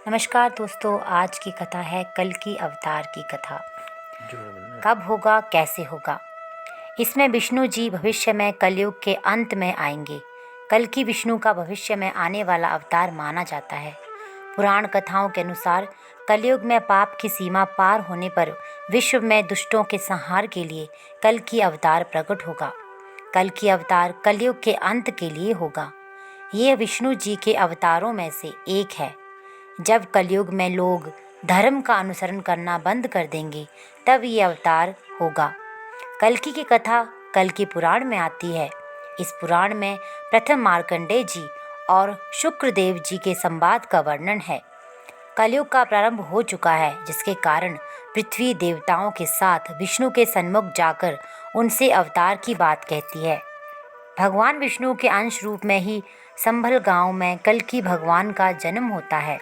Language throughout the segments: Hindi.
नमस्कार दोस्तों, आज की कथा है कल्कि अवतार की कथा। कब होगा, कैसे होगा। इसमें विष्णु जी भविष्य में कलयुग के अंत में आएंगे। कल्कि विष्णु का भविष्य में आने वाला अवतार माना जाता है। पुराण कथाओं के अनुसार कलयुग में पाप की सीमा पार होने पर विश्व में दुष्टों के संहार के लिए कल्कि अवतार प्रकट होगा। कल्कि अवतार कलयुग के अंत के लिए होगा। यह विष्णु जी के अवतारों में से एक है। जब कलयुग में लोग धर्म का अनुसरण करना बंद कर देंगे, तब ये अवतार होगा। कल्कि की कथा कल्कि पुराण में आती है। इस पुराण में प्रथम मार्कंडेय जी और शुक्रदेव जी के संवाद का वर्णन है। कलयुग का प्रारंभ हो चुका है, जिसके कारण पृथ्वी देवताओं के साथ विष्णु के सन्मुख जाकर उनसे अवतार की बात कहती है। भगवान विष्णु के अंश रूप में ही संभल गांव में कल्कि भगवान का जन्म होता है।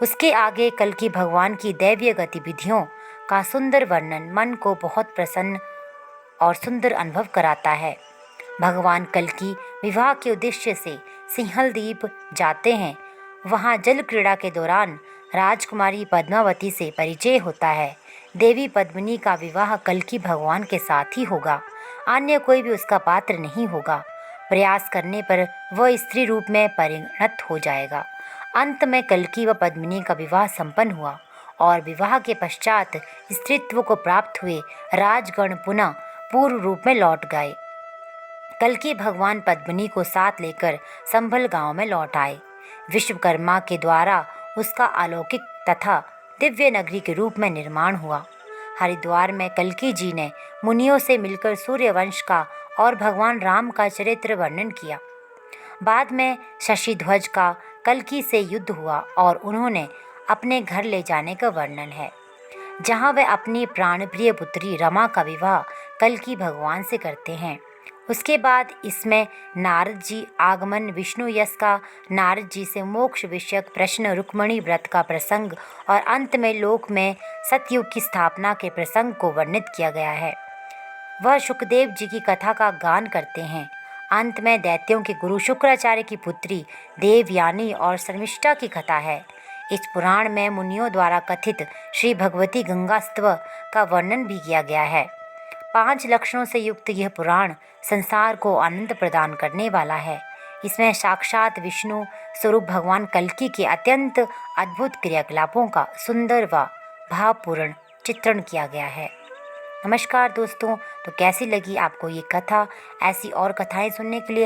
उसके आगे कल्कि भगवान की दैवीय गतिविधियों का सुंदर वर्णन मन को बहुत प्रसन्न और सुंदर अनुभव कराता है। भगवान कल्कि विवाह के उद्देश्य से सिंहलदीप जाते हैं। वहां जल क्रीड़ा के दौरान राजकुमारी पद्मावती से परिचय होता है। देवी पद्मिनी का विवाह कल्कि भगवान के साथ ही होगा। अन्य कोई भी उसका पात्र नहीं होगा। प्रयास करने पर वह स्त्री रूप में परिणत हो जाएगा। अंत में कल्कि व पद्मिनी का विवाह संपन्न हुआ और विवाह के पश्चात स्त्रीत्व को प्राप्त हुए राजगण पुनः पूर्व रूप में लौट गए। कल्कि भगवान पद्मिनी को साथ लेकर संभल गांव में लौट आए। विश्वकर्मा के द्वारा उसका अलौकिक तथा दिव्य नगरी के रूप में निर्माण हुआ। हरिद्वार में कल्कि जी ने मुनियों से मिलकर सूर्यवंश का और भगवान राम का चरित्र वर्णन किया। बाद में शशिध्वज का कल्कि से युद्ध हुआ और उन्होंने अपने घर ले जाने का वर्णन है, जहां वे अपनी प्राणप्रिय पुत्री रमा का विवाह कल्कि भगवान से करते हैं। उसके बाद इसमें नारद जी आगमन, विष्णु यश का नारद जी से मोक्ष विषयक प्रश्न, रुक्मणी व्रत का प्रसंग और अंत में लोक में सतयुग की स्थापना के प्रसंग को वर्णित किया गया है। वह शुकदेव जी की कथा का गान करते हैं। अंत में दैत्यों के गुरु शुक्राचार्य की पुत्री देवयानी और शर्मिष्ठा की कथा है। इस पुराण में मुनियों द्वारा कथित श्री भगवती गंगास्तव का वर्णन भी किया गया है। 5 लक्षणों से युक्त यह पुराण संसार को आनंद प्रदान करने वाला है। इसमें साक्षात विष्णु स्वरूप भगवान कल्कि के अत्यंत अद्भुत क्रियाकलापों का सुंदर व भावपूर्ण चित्रण किया गया है। नमस्कार दोस्तों, तो कैसी लगी आपको ये कथा? ऐसी और कथाएं सुनने के लिए